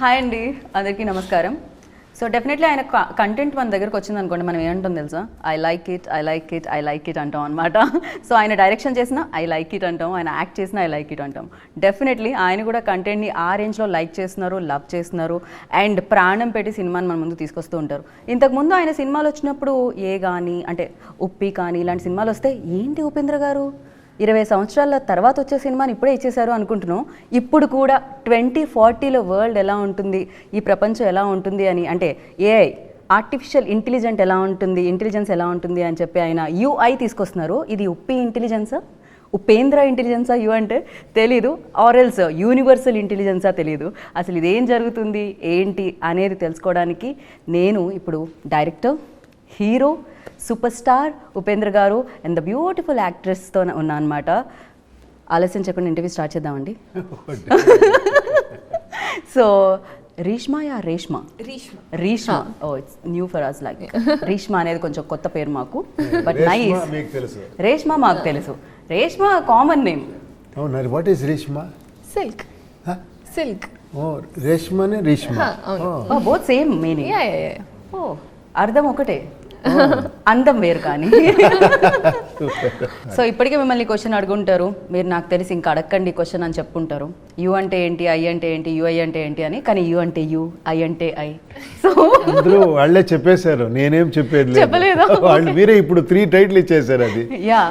Hi అండి, అందరికీ నమస్కారం. సో డెఫినెట్లీ ఆయన కంటెంట్ మన దగ్గరకు వచ్చింది అనుకోండి, మనం ఏమంటాం తెలుసా, ఐ లైక్ ఇట్ అంటాం అనమాట. సో ఆయన డైరెక్షన్ చేసినా ఐ లైక్ ఇట్ అంటాం, ఆయన యాక్ట్ చేసినా ఐ లైక్ ఇట్ అంటాం. డెఫినెట్లీ ఆయన కూడా కంటెంట్ని ఆ రేంజ్లో లైక్ చేస్తున్నారు, లవ్ చేస్తున్నారు అండ్ ప్రాణం పెట్టి సినిమాని మన ముందు తీసుకొస్తూ ఉంటారు. ఇంతకుముందు ఆయన సినిమాలు వచ్చినప్పుడు ఏ కానీ అంటే ఉప్పి కానీ ఇలాంటి సినిమాలు వస్తే ఏంటి ఉపేంద్ర గారు 20 సంవత్సరాల తర్వాత వచ్చే సినిమాని ఇప్పుడే ఇచ్చేశారు అనుకుంటున్నాం. ఇప్పుడు కూడా 2040లో వరల్డ్ ఎలా ఉంటుంది, ఈ ప్రపంచం ఎలా ఉంటుంది అని, అంటే ఏఐ ఆర్టిఫిషియల్ ఇంటెలిజెంట్ ఎలా ఉంటుంది, ఇంటెలిజెన్స్ ఎలా ఉంటుంది అని చెప్పి ఆయన యూఐ తీసుకొస్తున్నారు. ఇది ఉప్పి ఇంటెలిజెన్సా, ఉపేంద్ర ఇంటెలిజెన్సా, యూ అంటే తెలీదు, ఆర్ఎల్స్ యూనివర్సల్ ఇంటెలిజెన్సా తెలీదు. అసలు ఇదేం జరుగుతుంది ఏంటి అనేది తెలుసుకోవడానికి నేను ఇప్పుడు director, hero, super star Upendra garu and the beautiful యాక్ట్రెస్తో ఉన్నా అనమాట. ఆలస్యం చెప్పండి, ఇంటర్వ్యూ స్టార్ట్ చేద్దామండి. So Reshma oh it's new for us, like Reshma అనేది కొంచెం కొత్త పేరు మాకు, బట్ నైస్. రేష్మా మాకు తెలుసు, Reshma common name. What is Reshma? Silk. ఓ రేష్మానే రేష్మా, బోత్ సేమ్ మీనింగ్. ఓ అర్థం ఒకటే, అందం వేరు కానీ. సో ఇప్పటికే మిమ్మల్ని క్వశ్చన్ అడుగుంటారు, మీరు నాకు తెలిసి ఇంకా అడగండి క్వశ్చన్ అని చెప్పుకుంటారు. యూ అంటే ఏంటి, ఐ అంటే ఏంటి, యూఐ అంటే ఏంటి అని. కానీ యూ అంటే యూ, ఐ అంటే ఐ. సో అందరూ వాళ్ళే చెప్పేశారు, నేనేం చెప్పేది చెప్పలేదు. వాళ్ళు మీరే ఇప్పుడు 3 టైటిల్ ఇచ్చేసారు. అది యా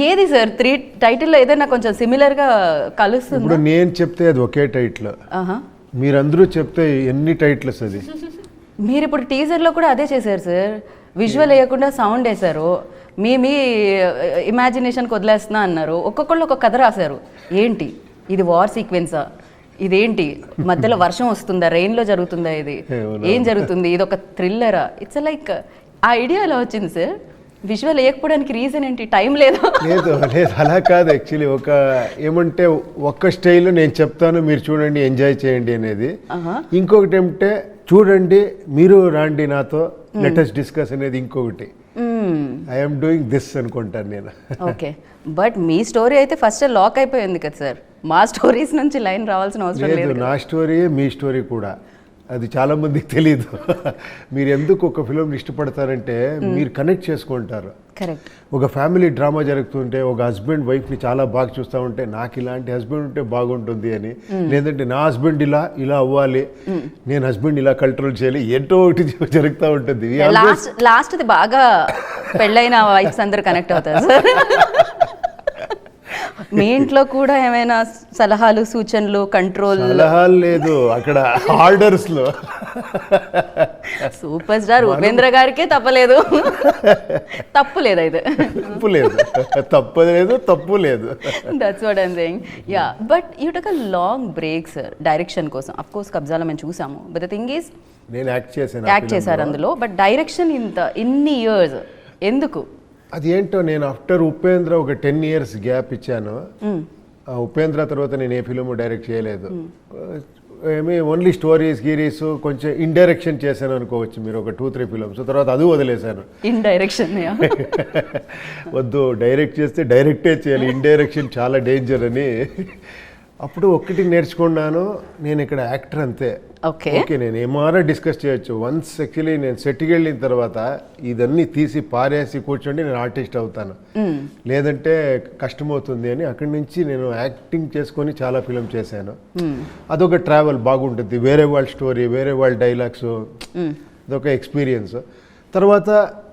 ఏది సార్ 3 టైటిల్లో ఏదైనా కొంచెం సిమిలర్గా కలుస్తుంది? ఇప్పుడు నేను చెప్తే అది ఒకే టైటిల్, మీరందరూ చెప్తే ఎన్ని టైటిల్స్? అది మీరు ఇప్పుడు టీజర్లో కూడా అదే చేశారు సార్, విజువల్ వేయకుండా సౌండ్ వేశారు, మీ ఇమాజినేషన్కి వదిలేస్తున్నా అన్నారు. ఒక్కొక్కళ్ళు ఒక కథ రాశారు. ఏంటి ఇది, వార్ సీక్వెన్సా, ఇదేంటి మధ్యలో వర్షం వస్తుందా, రెయిన్లో జరుగుతుందా, ఇది ఏం జరుగుతుంది, ఇది ఒక థ్రిల్లరా? ఇట్స్ లైక్ ఆ ఐడియా ఎలా వచ్చింది సార్? విజువల్ వేయకపోవడానికి రీజన్ ఏంటి, టైం లేదా? లేదు అలా కాదు. యాక్చువల్లీ ఏమంటే ఒక్క స్టైల్లో నేను చెప్తాను, మీరు చూడండి ఎంజాయ్ చేయండి అనేది. ఇంకొకటి ఏమంటే చూడండి మీరు రాండి నాతో, లెటెస్ట్ డిస్కస్ అనేది ఇంకొకటి. ఐఎమ్ డూయింగ్ దిస్ అనుకుంటాను నేను. ఓకే, బట్ మీ స్టోరీ అయితే ఫస్ట్ లాక్ అయిపోయింది కదా సార్, మా స్టోరీస్ నుంచి లైన్ రావాల్సిన అవసరం లేదు. నా స్టోరీ మీ స్టోరీ కూడా, అది చాలా మందికి తెలీదు. మీరు ఎందుకు ఒక ఫిలిం ఇష్టపడతారంటే మీరు కనెక్ట్ చేసుకుంటారు. కరెక్ట్. ఒక ఫ్యామిలీ డ్రామా జరుగుతుంటే ఒక హస్బెండ్ వైఫ్ని చాలా బాగా చూస్తూ ఉంటే నాకు ఇలాంటి హస్బెండ్ ఉంటే బాగుంటుంది అని, లేదంటే నా హస్బెండ్ ఇలా అవ్వాలి, నేను హస్బెండ్ ఇలా కంట్రోల్ చేయాలి, ఏంటో ఒకటి జరుగుతూ ఉంటుంది. లాస్ట్ బాగా పెళ్ళైన వైఫ్స్ అందరూ కనెక్ట్ అవుతారు సార్. మీ ఇంట్లో కూడా ఏమైనా సలహాలు, సూచనలు, కంట్రోల్? సలహాలు లేదు, అక్కడ ఆర్డర్స్ లో. సూపర్ స్టార్ ఉపేంద్ర గారికే తప్పలేదు, తప్పు లేదు అయితే. తప్పు లేదు. That's what I'm saying. Yeah, but you took a long break sir direction కోసం. అఫ్ కోర్స్ కబ్జాలో మేము చూసాము, బట్ ద థింగ్ ఈస్ నేను యాక్ట్ చేశారు అందులో, బట్ డైరెక్షన్ ఇన్ని ఇయర్స్ ఎందుకు? అది ఏంటో, నేను ఆఫ్టర్ ఉపేంద్ర ఒక 10 years గ్యాప్ ఇచ్చాను. ఉపేంద్ర తర్వాత నేను ఏ ఫిలిం డైరెక్ట్ చేయలేదు. ఓన్లీ స్టోరీస్ గీరీస్ కొంచెం ఇండైరెక్షన్ చేశాను అనుకోవచ్చు మీరు, ఒక 2-3 ఫిలిమ్స్. తర్వాత అది వదిలేశాను. ఇండైరెక్షన్ వద్దు, డైరెక్ట్ చేస్తే డైరెక్టే చేయాలి, ఇండైరెక్షన్ చాలా డేంజర్ అని. అప్పుడు ఒక్కటి నేర్చుకున్నాను, నేను ఇక్కడ యాక్టర్ అంతే. ఓకే, నేను ఏమారా డిస్కస్ చేయొచ్చు. వన్స్ యాక్చువల్లీ నేను సెట్కి వెళ్ళిన తర్వాత ఇదన్నీ తీసి పారేసి కూర్చోండి నేను ఆర్టిస్ట్ అవుతాను, లేదంటే కష్టమవుతుంది అని అక్కడి నుంచి నేను యాక్టింగ్ చేసుకొని చాలా ఫిలిం చేశాను. అదొక ట్రావెల్ బాగుంటుంది, వేరే వాళ్ళ స్టోరీ, వేరే వాళ్ళ డైలాగ్స్, అదొక ఎక్స్పీరియన్స్. తర్వాత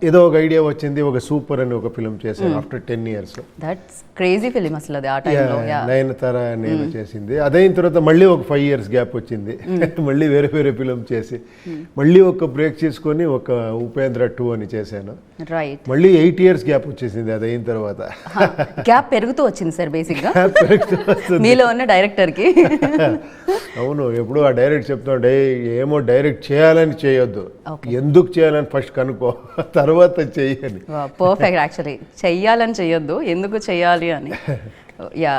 ఏదో ఒక ఐడియా వచ్చింది, ఒక సూపర్ అని ఒక ఫిలిం చేశాను after 10 years. That's crazy film అసలు అది, ఆ టైంలో. నయనతార నేను చేసింది. అదైన తర్వాత మళ్ళీ ఒక 5 years గ్యాప్ వచ్చింది. మళ్ళీ వేరే ఫిలిం చేసి మళ్ళీ ఒక బ్రేక్ చేసుకొని ఒక ఉపేంద్ర 2 అని చేశాను. రైట్. మళ్ళీ 8 years గ్యాప్ వచ్చేసింది అది అయిన తర్వాత. గ్యాప్ పెరుగుతూ వచ్చింది సార్ బేసిక్గా మీలో ఉన్న డైరెక్టర్కి. అవును, ఎప్పుడు ఆ డైరెక్ట్ చెప్తాడు, ఏమో డైరెక్ట్ చేయాలని చేయొద్దు, ఎందుకు చేయాలని ఫస్ట్ కనుక్కో, తర్వాత చెయ్యని. పర్ఫెక్ట్. యాక్చువల్లీ చెయ్యాలని చెయ్యొద్దు, ఎందుకు చెయ్యాలి అని. యా,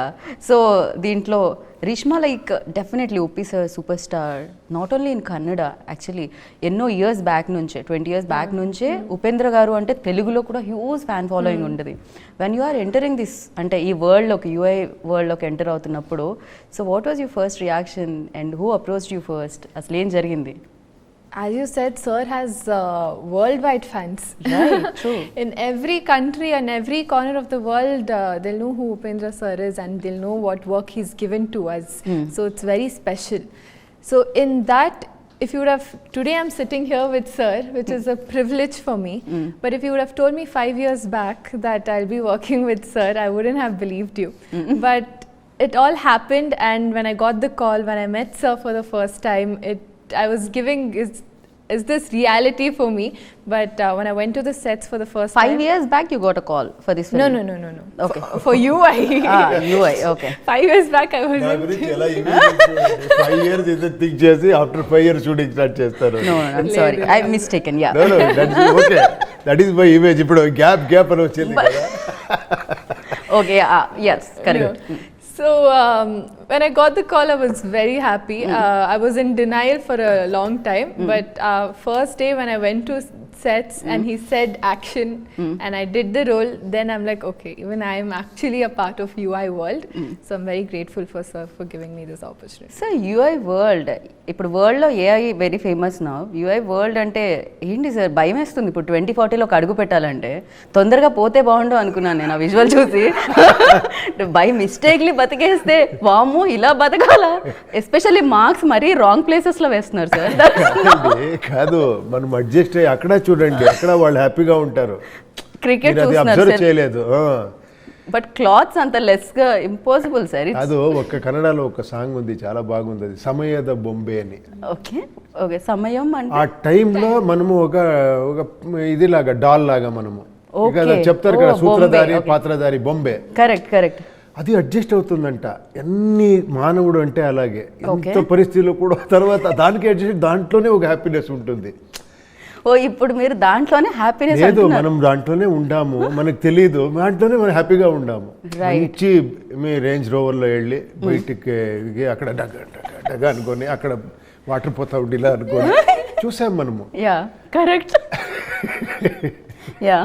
సో దీంట్లో Reshma like definitely Uppi sir superstar not only in Kannada actually ఎన్నో ఇయర్స్ బ్యాక్ నుంచే 20 years బ్యాక్ నుంచే ఉపేంద్ర గారు అంటే తెలుగులో కూడా హ్యూజ్ ఫ్యాన్ ఫాలోయింగ్ ఉంటుంది. When you are entering this అంటే ఈ వరల్డ్లోకి యూఐ వరల్డ్లోకి ఎంటర్ అవుతున్నప్పుడు so what was your first reaction and who approached you first, అసలు ఏం జరిగింది? As you said, sir has worldwide fans. Right, true. In every country and every corner of the world, they'll know who Upendra sir is and they'll know what work he's given to us. So it's very special. So in that, if you would have, today I'm sitting here with sir, which is a privilege for me. But if you would have told me 5 years back that I'll be working with sir, I wouldn't have believed you. But it all happened, and when I got the call, when I met sir for the first time, I was giving is this reality for me, but when I went to the sets for the first 5 time. years back you got a call for this film? No. Okay. For UI. UI, okay. 5 years back I was. నా గురించి ఎలా 5 years ఇది think చేసి after 5 years shooting start చేస్తారు. No, I'm sorry. I'm mistaken, yeah. No, okay that is my image. ఇప్పుడు gap అని వచ్చింది కదా. Okay, yes, correct. So when I got the call, I was very happy. I was in denial for a long time, but first day when I went to sets and he said action and I did the role, then I'm like, okay, even I am actually a part of UI world. So I'm very grateful for sir for giving me this opportunity. So UI world ఇప్పుడు వరల్డ్లో AI very famous నా. UI world అంటే ఏంటి sir భయం వేస్తుంది ఇప్పుడు 2040లోకి అడుగు పెట్టాలంటే. తొందరగా పోతే బాగుండు అనుకున్నాను నేను ఆ విజువల్ చూసి. బై మిస్టేక్లీ బతికేస్తే వాము ఇలా బతకాలా, ఎస్పెషల్లీ మార్క్స్ మరీ రాంగ్ ప్లేసెస్లో వేస్తున్నారు సార్. కాదు మనం అడ్జస్ట్ అయ్యి అక్కడ చూడండి, అక్కడ వాళ్ళు హ్యాపీగా ఉంటారు. క్రికెట్ అది చూస్తున్నారు అబ్జర్వ్ సార్, చేయలేదు. బట్ క్లాత్స్ అంత లెస్ గా ఇంపాసిబుల్ సార్. అది ఒక కన్నడలో ఒక సాంగ్ ఉంది చాలా బాగుంది, అది సమయద బొంబే అని. ఓకే ఓకే సమయం అంటే ఆ టైంలో మనము ఒక ఇదిలాగా డాల్ లాగా మనము Okay. చెప్తారు కదా Oh, సూత్రధారి బొంబే, okay. పాత్రధారి బొంబే. కరెక్ట్ అది అడ్జస్ట్ అవుతుందంట. ఎన్ని మానవుడు అంటే అలాగే ఎంత Okay. పరిస్థితుల్లో కూడా తర్వాత దానికి అడ్జస్ట్, దాంట్లోనే ఒక హ్యాపీనెస్ ఉంటుంది. ఓ ఇప్పుడు మీరు దాంట్లోనే హ్యాపీనెస్ లేదు మనం దాంట్లోనే ఉండాము, మనకు తెలియదు, దాంట్లోనే మనం హ్యాపీగా ఉండాము. Right. మంచి మీ రేంజ్ రోవర్లో వెళ్ళి బయటికి అక్కడ డగ అనుకొని అక్కడ వాటర్ పోతా ఉండి ఇలా అనుకొని చూసాం మనము. యా కరెక్ట్ యా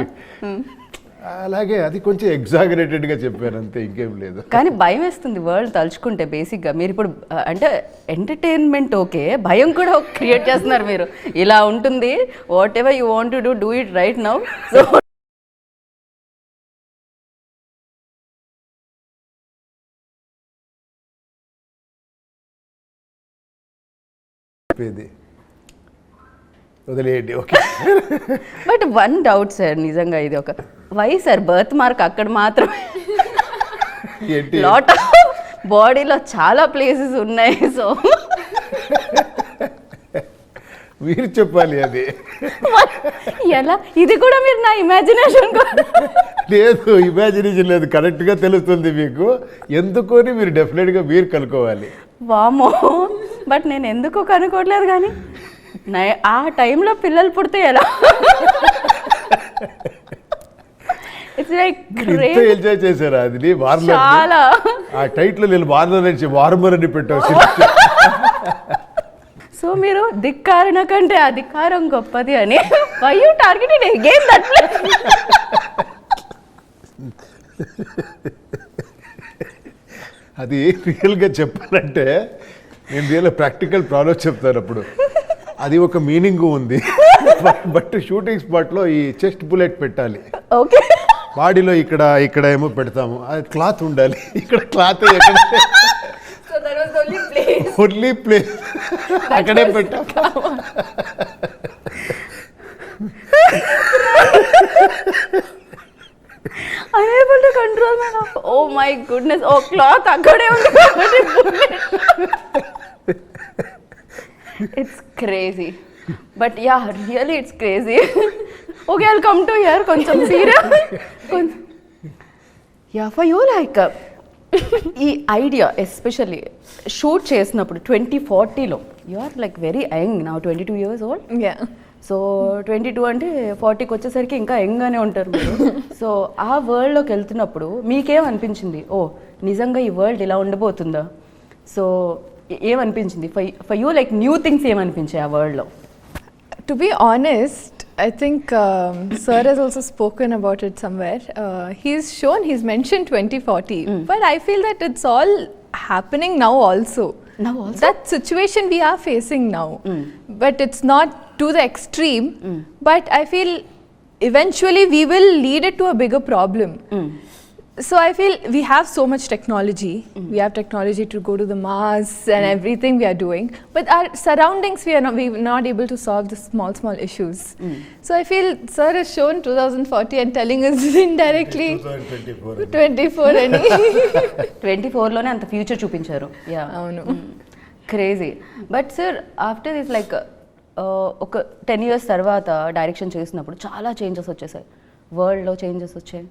అలాగే అది కొంచెం ఎగ్జాగరేటెడ్గా చెప్పారు అంతే, ఇంకేం లేదు. కానీ భయం వేస్తుంది వరల్డ్ తలుచుకుంటే. బేసిక్గా మీరు ఇప్పుడు అంటే ఎంటర్టైన్మెంట్ ఓకే, భయం కూడా క్రియేట్ చేస్తున్నారు మీరు. ఇలా ఉంటుంది, whatever you want to do it right now. So వదిలేయండి. Okay but one doubt sir, నిజంగా ఇది ఒక వై సార్ బర్త్ మార్క్ అక్కడ మాత్రమే? ఏంటి లాట్ ఆఫ్ బాడీలో చాలా ప్లేసెస్ ఉన్నాయి. సో మీరు చెప్పాలి అది. ఎలా ఇది కూడా మీరు నా ఇమాజినేషన్ లేదు, ఇమాజినేషన్ లేదు, కరెక్ట్గా తెలుస్తుంది మీకు. ఎందుకని మీరు డెఫినెట్గా మీరు కనుక్కోవాలి. వామో, బట్ నేను ఎందుకు కనుక్కోవట్లేదు. కానీ ఆ టైంలో పిల్లలు పుడితే ఎలా? ఇట్స్ లైక్ ఇంత ఎంజాయ్ చేశారా అది వార్నర్? చాలా. ఆ టైటిల్ నేను వార్నర్ నుంచి వార్మర్ అని పెట్టవచ్చు. సో మీరు ధిక్కారణ కంటే అధికారం గొప్పది అని why you targeted again that place? అది రియల్గా చెప్పాలంటే నేను రియల్ ప్రాక్టికల్ ప్రాబ్లమ్ చెప్తాను అప్పుడు. అది ఒక మీనింగ్ ఉంది, బట్ షూటింగ్ స్పాట్లో ఈ చెస్ట్ బుల్లెట్ పెట్టాలి. ఓకే బాడీలో ఇక్కడ ఏమో పెడతాము, అది క్లాత్ ఉండాలి. ఇక్కడ క్లాత్ ఎక్కడ ఓన్లీ ప్లేస్ అక్కడే పెట్టాము. unable to control my laugh. Oh my goodness. Oh, cloth akkade undi kabatti it's crazy. But yeah, really it's crazy. Okay, I'll come to here koncham serious. Yeah, for you like ఈ idea especially shoot చేసినప్పుడు 2040లో you are like very young now, 22 years old. Yeah. So 22 అంటే 40కి వచ్చేసరికి ఇంకా యంగ్గానే ఉంటారు మీరు. So ఆ వరల్డ్లోకి వెళ్తున్నప్పుడు మీకేం అనిపించింది? ఓ నిజంగా ఈ వరల్డ్ ఇలా ఉండబోతుందా? సో ఏమనిపించింది for you, like new things ఏమనిపించాయి ఆ వరల్డ్లో? To be honest, I think Sir has also spoken about it somewhere. He's mentioned 2040, but I feel that it's all happening now also. Now also? That situation we are facing now, but it's not to the extreme, but I feel eventually we will lead it to a bigger problem. So I feel we have so much technology. We have technology to go to the Mars and everything we are doing. But our surroundings, we're not able to solve the small issues. So I feel Sir has shown 2040 and telling us indirectly 24 అని. 24లోనే అంత future చూపించారు. Yeah, అవును. Crazy. But sir after this like ఒక 10 years తర్వాత direction చేసినప్పుడు చాలా changes వచ్చేసాయి. వరల్డ్లో చేంజెస్ వచ్చాయి,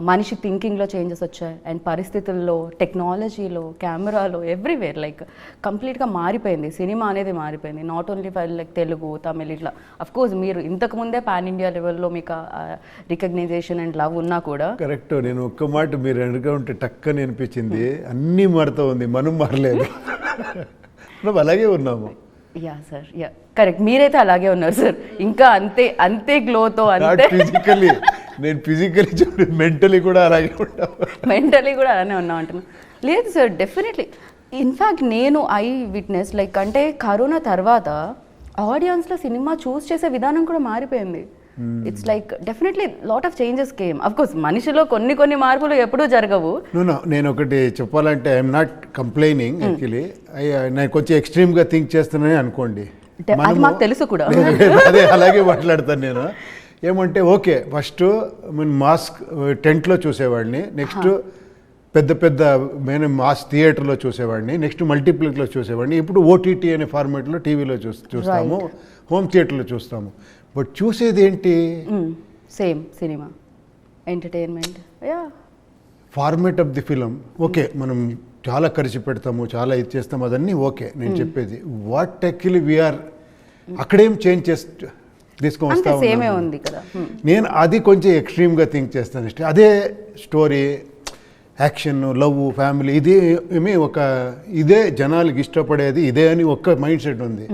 మనిషి థింకింగ్లో చేంజెస్ వచ్చాయి, అండ్ పరిస్థితుల్లో, టెక్నాలజీలో, కెమెరాలో, ఎవ్రీవేర్ లైక్ కంప్లీట్గా మారిపోయింది. సినిమా అనేది మారిపోయింది. Not only for like Telugu, Tamil ఇట్లా. అఫ్కోర్స్ మీరు ఇంతకుముందే పాన్ ఇండియా లెవెల్లో మీకు రికగ్నైజేషన్ అండ్ లవ్ ఉన్నా కూడా. కరెక్ట్. నేను ఒక్క మాట మీరు వెనక ఉంటే టక్కని అనిపించింది, అన్నీ మారుతూ ఉంది, మనం మారలేదు. మనం అలాగే ఉన్నాము. Yeah sir, yeah correct. మీరైతే అలాగే ఉన్నారు సార్, ఇంకా అంతే గ్లోతో. అంతే ఫిజికలీ, నేను ఫిజికలీ చూడండి, మెంటలీ కూడా అలాగే ఉంటాను. మెంటలీ కూడా అలానే ఉన్నాం అంటున్నాను. లేదు సార్, డెఫినెట్లీ. ఇన్ఫ్యాక్ట్ నేను ఐ విట్నెస్ లైక్ అంటే కరోనా తర్వాత ఆడియన్స్లో సినిమా చూస్ చేసే విధానం కూడా మారిపోయింది. It's like definitely lot of changes came. Of course మనిషిలో కొన్ని మార్పులు ఎప్పుడూ జరగవు. నేను ఒకటి చెప్పాలంటే ఐఎమ్ నాట్ కంప్లైనింగ్ యాక్చువల్లీ. నేను కొంచెం ఎక్స్ట్రీమ్గా థింక్ చేస్తున్నానని అనుకోండి, అది మాకు తెలుసు కూడా. అదే అలాగే మాట్లాడతాను నేను. ఏమంటే ఓకే, ఫస్ట్ మాస్క్ టెంట్లో చూసేవాడిని, నెక్స్ట్ పెద్ద మేము మాస్ థియేటర్లో చూసేవాడిని, నెక్స్ట్ మల్టీప్లెక్స్లో చూసేవాడిని, ఇప్పుడు ఓటీటీ అనే ఫార్మాట్లో టీవీలో చూస్తాము, హోమ్ థియేటర్లో చూస్తాము. బట్ చూసేది ఏంటి? Same cinema, entertainment. Yeah, format of the film okay, మనం చాలా ఖర్చు పెడతాము, చాలా ఇది చేస్తాము, అదన్నీ ఓకే. నేను చెప్పేది వాట్ యాక్చువల్లీ వీఆర్ అక్కడేం చేంజ్ తీసుకొని వస్తా ఉంది కదా. నేను అది కొంచెం ఎక్స్ట్రీమ్గా థింక్ చేస్తాను. అదే స్టోరీ, యాక్షన్, లవ్, ఫ్యామిలీ, ఇది ఏమి ఒక ఇదే జనాలకి ఇష్టపడేది ఇదే అని ఒక్క మైండ్ సెట్ ఉంది.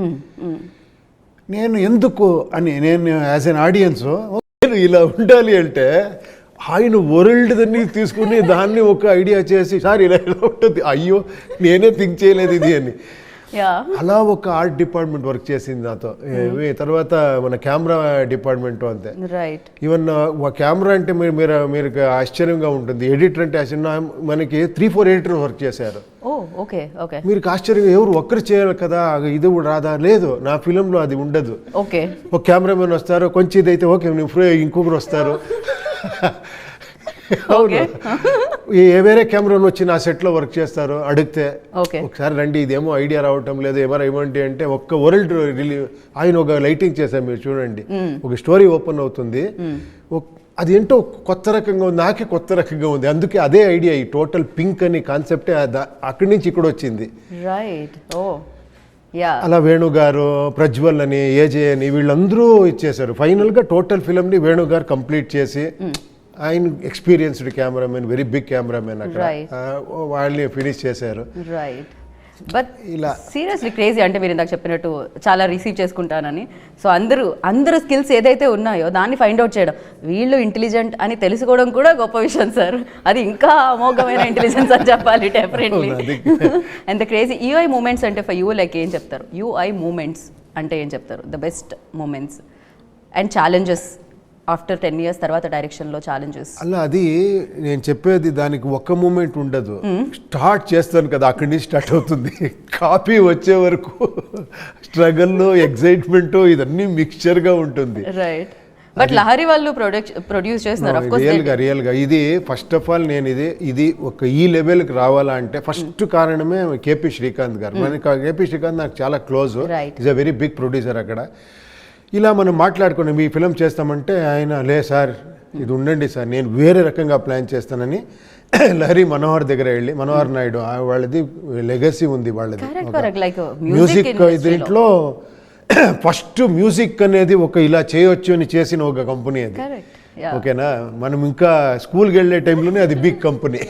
నేను ఎందుకు అని నేను యాజ్ ఎన్ ఆడియన్స్ ఇలా ఉండాలి అంటే ఆయన వరల్డ్ దాన్ని తీసుకుని దాన్ని ఒక ఐడియా చేసి సార్ ఇలా ఉంటుంది, అయ్యో నేనే థింక్ చేయలేదు ఇది అని. అలా ఒక ఆర్ట్ డిపార్ట్మెంట్ వర్క్ చేసింది నాతో. తర్వాత మన కెమెరా డిపార్ట్మెంట్ అంతే. ఈవెన్ కెమెరా అంటే మీరు ఆశ్చర్యంగా ఉంటుంది. ఎడిటర్ అంటే మనకి 3-4 ఎడిటర్ వర్క్ చేశారు. మీరు ఆశ్చర్యం, ఎవరు ఒక్కరు చేయాలి కదా, ఇది కూడా రాదా? లేదు, నా ఫిలింలో అది ఉండదు. ఒక కెమెరామెన్ వస్తారు, కొంచెం ఇదైతే ఓకే, ఇంకొకరు వస్తారు. వేరే కెమెరాను వచ్చి నా సెట్లో వర్క్ చేస్తారు. అడిగితే ఒకసారి రండి, ఇదేమో ఐడియా రావటం లేదు, ఏమైనా ఇవ్వండి అంటే ఒక్క వరల్డ్ ఆయన ఒక లైటింగ్ చేశారు, మీరు చూడండి, ఒక స్టోరీ ఓపెన్ అవుతుంది. అది ఏంటో కొత్త రకంగా ఉంది, నాకే కొత్త రకంగా ఉంది. అందుకే అదే ఐడియా, ఈ టోటల్ పింక్ అని కాన్సెప్టే అక్కడి నుంచి ఇక్కడ వచ్చింది. అలా వేణు గారు, ప్రజ్వల్ అని, ఏజే అని వీళ్ళందరూ ఇచ్చేశారు. ఫైనల్గా టోటల్ ఫిల్మ్ని వేణు గారు కంప్లీట్ చేసి, ఆయన experienced cameraman, very big cameraman, అక్కడ వాళ్ళని ఫినిష్ చేశారు. బట్ ఇలా సీరియస్లీ క్రేజీ. అంటే మీరు ఇందాక చెప్పినట్టు చాలా రిసీవ్ చేసుకుంటానని. సో అందరూ స్కిల్స్ ఏదైతే ఉన్నాయో దాన్ని ఫైండ్ అవుట్ చేయడం, వీళ్ళు ఇంటెలిజెంట్ అని తెలుసుకోవడం కూడా గొప్ప విషయం సార్. అది ఇంకా అమోఘమైన ఇంటెలిజెన్స్ అని చెప్పాలి definitely. And the crazy UI moments అంటే ఫర్ యూ లైక్ ఏం చెప్తారు? యూఐ మూమెంట్స్ అంటే ఏం చెప్తారు? The best moments and challenges after 10 years తర్వాత డైరెక్షన్లో ఛాలెంజెస్. అలా అది నేను చెప్పేది, దానికి ఒక్క మూమెంట్ ఉండదు. స్టార్ట్ చేస్తాను కదా, అక్కడి నుంచి స్టార్ట్ అవుతుంది. కాపీ వచ్చే వరకు స్ట్రగల్, ఎగ్జైట్మెంట్, ఇదన్నీ మిక్స్చర్గా ఉంటుంది. రైట్. బట్ లహరి వాళ్ళు ప్రొడ్యూస్ చేస్తున్నారు రియల్గా. ఇది ఫస్ట్ ఆఫ్ ఆల్ నేను ఇది ఒక ఈ లెవెల్కి రావాలా అంటే ఫస్ట్ కారణమే కేపీ శ్రీకాంత్ గారు. మనకి కేపీ శ్రీకాంత్ నాకు చాలా close, is a very big producer. అక్కడ ఇలా మనం మాట్లాడుకున్నాం, ఈ ఫిలిం చేస్తామంటే ఆయన లే సార్ ఇది ఉండండి సార్, నేను వేరే రకంగా ప్లాన్ చేస్తానని లహరి మనోహర్ దగ్గర వెళ్ళి, మనోహర్ నాయుడు వాళ్ళది లెగసీ ఉంది, వాళ్ళది మ్యూజిక్. దీంట్లో ఫస్ట్ మ్యూజిక్ అనేది ఒక ఇలా చేయొచ్చు అని చేసిన ఒక కంపెనీ అది. Yeah. ఓకేనా, మనం ఇంకా స్కూల్కి వెళ్ళే టైంలోనే అది big company.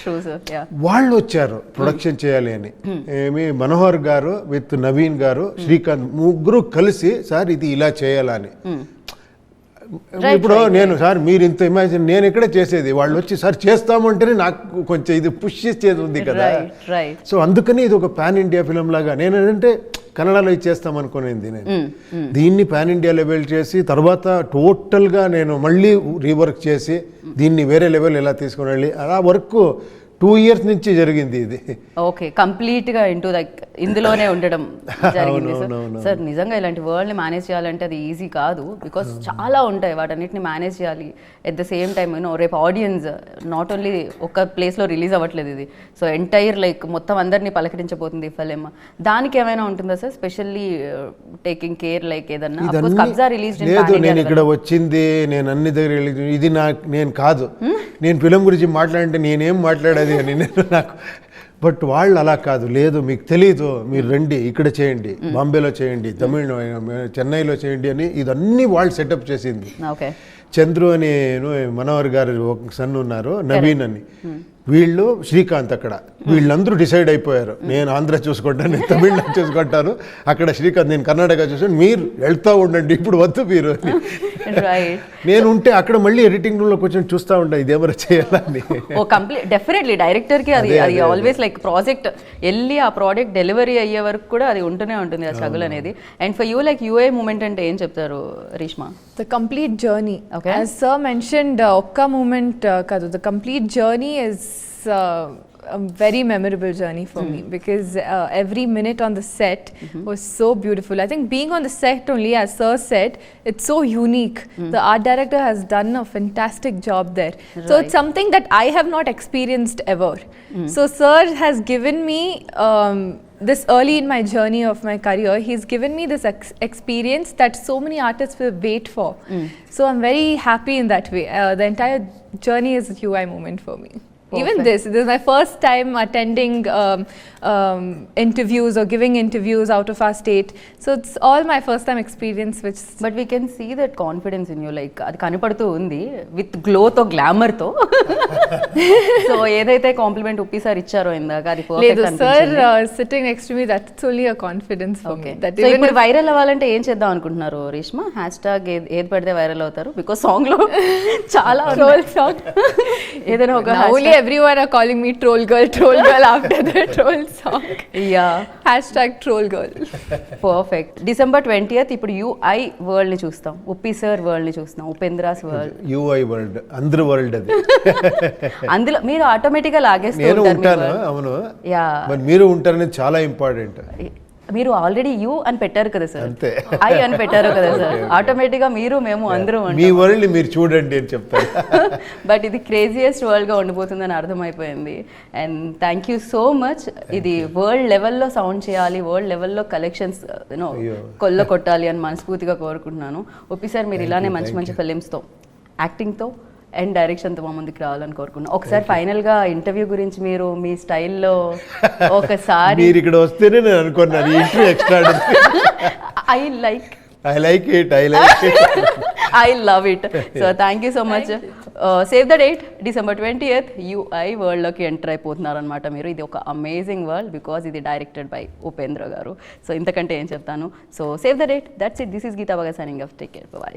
True sir. Yeah. వాళ్ళు వచ్చారు ప్రొడక్షన్ చేయాలి అని. ఏమి మనోహర్ గారు విత్ నవీన్ గారు, శ్రీకాంత్ ముగ్గురు కలిసి సార్ ఇది ఇలా చేయాలని. ఇప్పుడు నేను సార్ మీరు ఇంత ఇమాజిన్, నేను ఇక్కడే చేసేది, వాళ్ళు వచ్చి సార్ చేస్తామంటేనే నాకు కొంచెం ఇది పుష్ చేసేది ఉంది కదా. సో అందుకని ఇది ఒక పాన్ ఇండియా ఫిలిం లాగా, నేను ఏంటంటే కన్నడలో ఇచ్చేస్తాం అనుకునేది నేను. దీన్ని పాన్ ఇండియా లెవెల్ చేసి తర్వాత టోటల్గా నేను మళ్ళీ రీవర్క్ చేసి దీన్ని వేరే లెవెల్ ఎలా తీసుకుని వెళ్ళి అలా వర్క్ 2 years నుంచి జరిగింది ఇది. ఓకే, కంప్లీట్ గా ఇంటూ లైక్ ఇందులోనే ఉండడం జరిగింది సార్. సార్ నిజంగా ఇలాంటి వరల్డ్ ని మేనేజ్ చేయాలంటే అది ఈజీ కాదు, బికాస్ చాలా ఉంటాయి, వాటన్నిటిని మేనేజ్ చేయాలి. ఎట్ ద సేమ్ టైమ్ రేపు ఆడియన్స్ నాట్ ఓన్లీ ఒక ప్లేస్ లో రిలీజ్ అవ్వట్లేదు ఇది, సో ఎంటైర్ లైక్ మొత్తం అందరినీ పలకరించబోతుంది ఫిలిం. దానికి ఏమైనా ఉంటుందా sir specially taking care like ఏదన్నా? కబ్జా రిలీజ్ లేదు, నేను ఇక్కడ వచ్చింది, నేను అన్ని దగ్గర ఇది నేను కాదు, నేను ఫిలిం గురించి మాట్లాడంటే నేనేం మాట్లాడేది అని నాకు. బట్ వాళ్ళు అలా కాదు, లేదు మీకు తెలీదు, మీరు రండి ఇక్కడ చేయండి, బాంబేలో చేయండి, చెన్నైలో చేయండి అని ఇదన్నీ వాళ్ళు సెటప్ చేసింది. ఓకే. చంద్రు అని మనోహర్ గారు ఒక సన్ ఉన్నారు, నవీన్ అని, వీళ్ళు శ్రీకాంత్, అక్కడ వీళ్ళందరూ డిసైడ్ అయిపోయారు, నేను ఆంధ్ర చూసుకుంటాను, నేను తమిళనాడు చూసుకుంటాను, అక్కడ శ్రీకాంత్ నేను కర్ణాటక చూసాను, మీరు వెళ్తూ ఉండండి ఇప్పుడు వద్దు మీరు అని. నేను ఉంటే అక్కడ మళ్ళీ ఎడిటింగ్ రూమ్లో కూర్చొని చూస్తూ ఉంటా ఇదేమన్నా చేయాలని. ఓ కంప్లీట్ డెఫినెట్లీ డైరెక్టర్కి అది ఆల్వేస్ లైక్ ప్రాజెక్ట్ వెళ్ళి ఆ ప్రోడక్ట్ డెలివరీ అయ్యే వరకు కూడా అది ఉంటూనే ఉంటుంది ఆ స్ట్రగుల్ అనేది. And for you like UI moment అంటే ఏం చెప్తారు Reeshma? The complete journey. Okay. As sir mentioned, Okka movement kadu. The complete journey is a very memorable journey for me because every minute on the set was so beautiful. I think being on the set only, as sir said, it's so unique. The art director has done a fantastic job there. Right. So it's something that I have not experienced ever. So sir has given me this early in my journey of my career, he's given me this experience that so many artists will wait for. So I'm very happy in that way. The entire journey is a UI moment for me. Perfect. Even this is my first time attending interviews or giving interviews out of our state. So it's all my first time experience. Which but we can see that confidence in you, like అది కనపడుతూ ఉంది with గ్లోతో గ్లామర్తో. So ఏదైతే complement ఉప్పి sir ఇచ్చారో ఇందాక అది perfect అనిపించింది. Sir sitting next to me, that's only a confidence for me. That so ఇప్పుడు viral అవ్వాలంటే ఏం చేద్దాం అనుకుంటున్నారు రేష్మా? హ్యాష్‌ట్యాగ్ ఏది పడితే వైరల్ అవుతారు? బికాస్ సాంగ్ లో చాలా ట్రోల్ సాంగ్ ఏదైనా ఒక everyone are calling me troll girl after the troll song. Yeah. #troll girl. Perfect. December 20th ఇప్పుడు UI వరల్డ్ ని చూస్తాం, ఉప్పి సార్ వరల్డ్ ని చూస్తాం, ఉపేంద్రాస్ వరల్డ్. UI వరల్డ్ అందరి వరల్డ్ అది. అందులో మీరు ఆటోమేటిక్ గా లాగేస్తూ ఉంటారు. అవును. యా. మరి మీరు ఉంటారని చాలా ఇంపార్టెంట్. మీరు ఆల్రెడీ యూ అని పెట్టారు కదా సార్, ఐ అని పెట్టారు కదా సార్, ఆటోమేటిక్ గా మీరు మేము అందరూ మీ వరల్డ్ మీరు చూడండి అని చెప్తారు. బట్ ఇది క్రేజియస్ట్ వరల్డ్ గా ఉండిపోతుందని అర్థమైపోయింది. And thank you so much. ఇది వరల్డ్ లెవెల్లో సౌండ్ చేయాలి, వరల్డ్ లెవెల్లో కలెక్షన్స్ కొల్ల కొట్టాలి అని మనస్ఫూర్తిగా కోరుకుంటున్నాను. ఉప్పి సార్ మీరు ఇలానే మంచి మంచి ఫిలిమ్స్తో, యాక్టింగ్తో అండ్ డైరెక్షన్తో మా ముందుకు రావాలని కోరుకున్నాను. ఒకసారి ఫైనల్ గా ఇంటర్వ్యూ గురించి మీరు మీ స్టైల్లో ఒకసారి మీరు ఇక్కడ వస్తేనే నేను అనుకున్నాను interview extra. I like it. I love it. So thank you so much. Save the date, December 20th, UI world లోకి ఎంటర్ అయిపోతున్నారు అనమాట మీరు. ఇది ఒక అమేజింగ్ వరల్డ్ బికాస్ ఇది directed by Upendra garu. So ఇంతకంటే ఏం చెప్తాను. So save the date, that's it. This is Geetha Baga signing off. Take care, by.